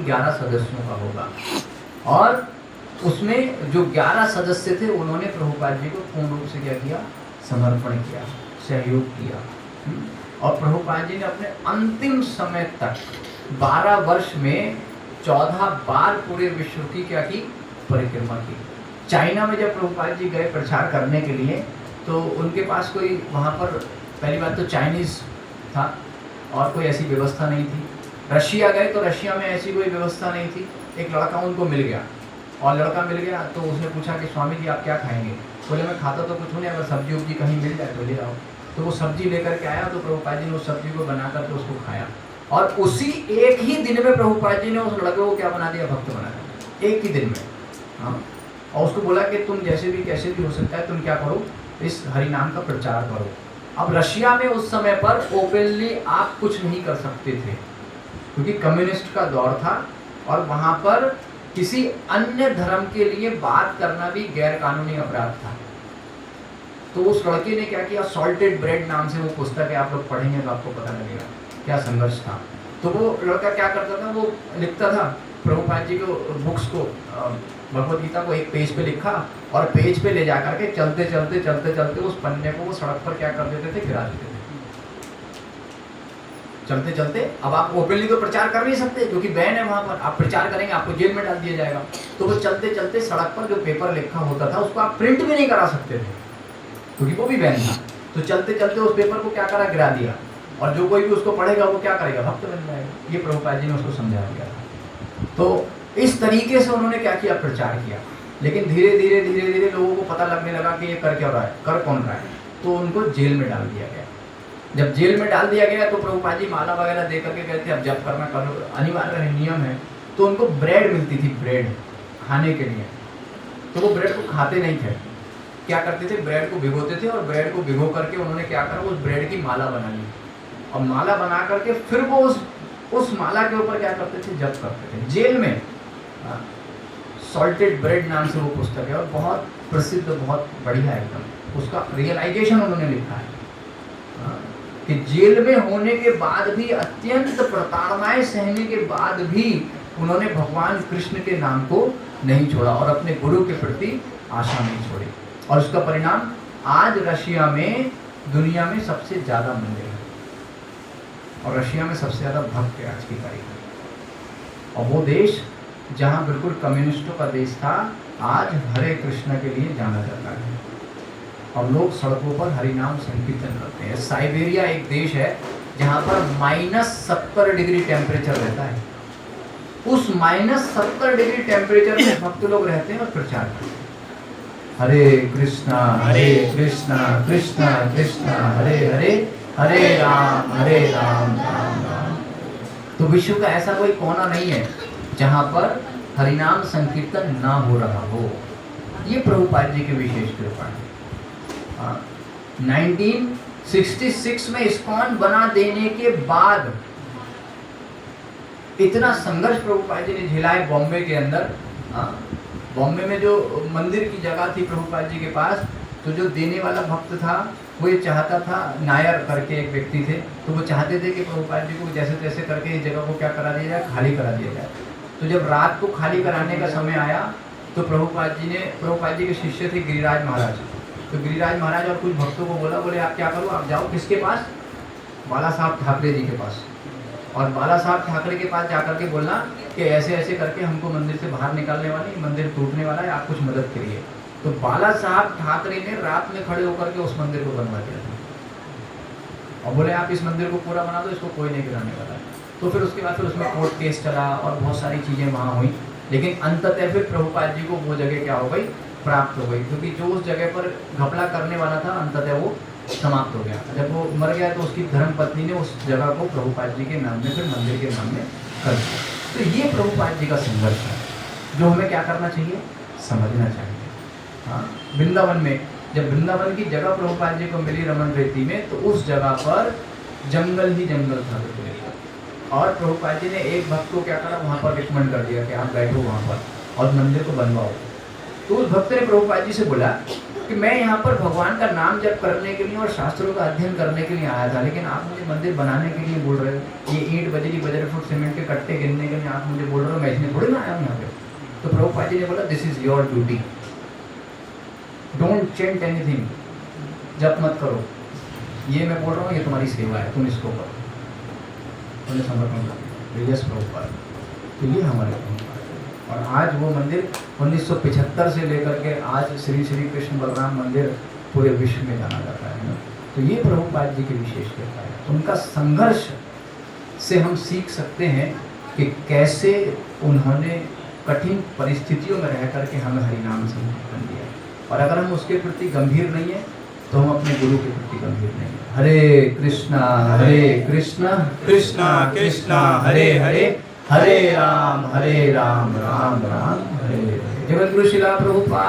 11 सदस्यों का होगा और उसमें जो 11 सदस्य थे उन्होंने प्रभुपाद जी को पूर्ण रूप से क्या किया, समर्पण किया, सहयोग किया। और प्रभुपाद जी ने अपने अंतिम समय तक 12 वर्ष में 14 बार पूरे विश्व की क्या की, परिक्रमा की। चाइना में जब प्रभुपाद जी गए प्रचार करने के लिए तो उनके पास कोई वहाँ पर पहली बात तो चाइनीज़ था और कोई ऐसी व्यवस्था नहीं थी। रशिया गए तो रशिया में ऐसी कोई व्यवस्था नहीं थी। एक लड़का उनको मिल गया और लड़का मिल गया तो उसने पूछा कि स्वामी जी आप क्या खाएंगे? बोले मैं खाता तो कुछ नहीं, अगर सब्जी उब्जी कहीं मिल जाए तो ले आओ। तो वो सब्जी लेकर के आया तो प्रभुपाद जी ने उस सब्जी को बना करके उसको खाया और उसी एक ही दिन में प्रभुपाद जी ने उस लड़के को क्या बना दिया, भक्त बना दिया, एक ही दिन में। हाँ, और उसको बोला कि तुम जैसे भी कैसे भी हो सकता है, तुम क्या करो, इस हरि नाम का प्रचार करो। अब रशिया में उस समय पर ओपनली आप कुछ नहीं कर सकते थे क्योंकि कम्युनिस्ट का दौर था और वहाँ पर किसी अन्य धर्म के लिए बात करना भी गैर कानूनी अपराध था। तो उस लड़के ने क्या किया, सॉल्टेड ब्रेड नाम से वो पुस्तक है, आप लोग पढ़ेंगे तो आपको पता लगेगा क्या संघर्ष था। तो वो लड़का क्या करता था, वो लिखता था प्रभुपाद जी को बुक्स को, भगवद गीता को एक पेज पे लिखा और पेज पे ले जा करके चलते चलते चलते चलते उस पन्ने को वो सड़क पर क्या कर देते थे, गिरा देते थे। चलते चलते, अब आप ओपनली तो प्रचार कर नहीं सकते क्योंकि बैन है वहाँ पर, आप प्रचार करेंगे आपको जेल में डाल दिया जाएगा। तो वो चलते चलते सड़क पर जो पेपर लिखा होता था उसको आप प्रिंट भी नहीं करा सकते थे क्योंकि वो भी बैन था। तो चलते चलते उस पेपर को क्या करा, गिरा दिया और जो कोई भी उसको पढ़ेगा वो क्या करेगा, भक्त बन जाएगा। ये प्रभुपाद जी ने उसको समझाया गया था। तो इस तरीके से उन्होंने क्या किया, प्रचार किया। लेकिन धीरे धीरे धीरे धीरे लोगों को पता लगने लगा कि ये कर क्या रहा है, कर कौन रहा है, तो उनको जेल में डाल दिया गया। जब जेल में डाल दिया गया तो प्रभुपाद जी माला वगैरह दे करके कहते अब जब करना करो, अनिवार्य है, नियम है। तो उनको ब्रेड मिलती थी, ब्रेड खाने के लिए, तो वो ब्रेड को खाते नहीं थे। क्या करते थे, ब्रेड को भिगोते थे और ब्रेड को भिगो करके उन्होंने क्या करा, उस ब्रेड की माला बना ली और माला बना करके फिर वो उस माला के ऊपर क्या करते थे, जप करते थे जेल में। सॉल्टेड ब्रेड नाम से वो पुस्तक है और बहुत प्रसिद्ध, बहुत बढ़िया एकदम। उसका रियलाइजेशन उन्होंने लिखा है कि जेल में होने के बाद भी, अत्यंत प्रताड़नाएं सहने के बाद भी उन्होंने भगवान कृष्ण के नाम को नहीं छोड़ा और अपने गुरु के प्रति आशा नहीं छोड़ी। और उसका परिणाम आज रशिया में दुनिया में सबसे ज़्यादा मंदिर है और रशिया में सबसे ज़्यादा भक्त है आज की तारीख में। और वो देश जहाँ बिल्कुल कम्युनिस्टों का देश था, आज हरे कृष्ण के लिए जाना जाता है और लोग सड़कों पर हरिनाम संकीर्तन करते हैं। साइबेरिया एक देश है जहाँ पर -70 डिग्री टेम्परेचर रहता है। उस -70 डिग्री टेम्परेचर में भक्त लोग रहते हैं और प्रचार करते हैं, हरे कृष्णा कृष्णा कृष्णा हरे हरे, हरे राम राम राम। तो विश्व का ऐसा कोई कोना नहीं है जहाँ पर हरिनाम संकीर्तन ना हो रहा हो। ये प्रभुपाद जी की विशेष कृपा है। 1966 में इस्कॉन बना देने के बाद इतना संघर्ष प्रभुपाद जी ने झेला है बॉम्बे के अंदर। बॉम्बे में जो मंदिर की जगह थी प्रभुपाद जी के पास, तो जो देने वाला भक्त था वो ये चाहता था, नायर करके एक व्यक्ति थे, तो वो चाहते थे कि प्रभुपाद जी को जैसे तैसे करके इस जगह को क्या करा दिया जाए, खाली करा दिया जाए। तो जब रात को खाली कराने का समय आया तो प्रभुपाद जी के शिष्य थे गिरिराज महाराज। तो गिरिराज महाराज और कुछ भक्तों को बोले आप क्या करो, आप जाओ किसके पास, बाला साहब ठाकरे जी के पास, और बाला साहब ठाकरे के पास जाकर के बोलना कि ऐसे ऐसे करके हमको मंदिर से बाहर निकालने वाले, मंदिर टूटने वाला है, आप कुछ मदद करिए। तो बाला साहब ठाकरे ने रात में खड़े होकर के उस मंदिर को बनवा दिया था और बोले आप इस मंदिर को पूरा बना दो, इसको कोई नहीं गिराने वाला है। तो फिर उसके बाद फिर उसमें कोर्ट केस चला और बहुत सारी चीज़ें वहाँ हुई, लेकिन अंततः फिर प्रभुपाद जी को वो जगह क्या हो गई, प्राप्त हो गई, क्योंकि जो उस जगह पर घपला करने वाला था अंततः वो समाप्त हो गया। जब वो मर गया तो उसकी धर्मपत्नी ने उस जगह को प्रभुपाद जी के नाम में, फिर मंदिर के नाम में कर दिया। तो ये प्रभुपाद जी का संघर्ष है जो हमें क्या करना चाहिए, समझना चाहिए। हाँ, वृंदावन में जब वृंदावन की जगह प्रभुपाद जी को मिली रमन रेती में, तो उस जगह पर जंगल ही जंगल था और प्रभुपाद जी ने एक भक्त को क्या करा, वहाँ पर रिकमेंड कर दिया कि आप बैठो वहाँ पर और मंदिर को बनवाओ। तो उस भक्त ने प्रभुपाद जी से बोला कि मैं यहाँ पर भगवान का नाम जप करने के लिए और शास्त्रों का अध्ययन करने के लिए आया था, लेकिन आप मुझे मंदिर बनाने के लिए बोल रहे हो, ये ईंट बजरी बजर फुट सीमेंट के कट्टे गिनने के लिए आप मुझे बोल रहे हो, मैं इसमें थोड़ी ना आया हूँ यहाँ पे। तो प्रभुपाद जी ने बोला this is your duty, don't chant anything, जप मत करो, ये मैं बोल रहा हूँ, ये तुम्हारी सेवा है, तुम इसको करो। उन्हें समर्पण कर यस प्रभुपाद। तो ये हमारे प्रभुपाद। और आज वो मंदिर 1975 से लेकर के आज श्री श्री कृष्ण बलराम मंदिर पूरे विश्व में जाना जाता है ना। तो ये प्रभुपाद जी की विशेषता है। तो उनका संघर्ष से हम सीख सकते हैं कि कैसे उन्होंने कठिन परिस्थितियों में रह करके हमें हरिनाम संकीर्तन दिया। और अगर हम उसके प्रति गंभीर नहीं है तो हम अपने गुरु के प्रति गंभीर नहीं है। हरे कृष्णा कृष्णा कृष्णा हरे हरे, हरे राम राम राम हरे हरे। जगत गुरु शिला प्रभुपाद।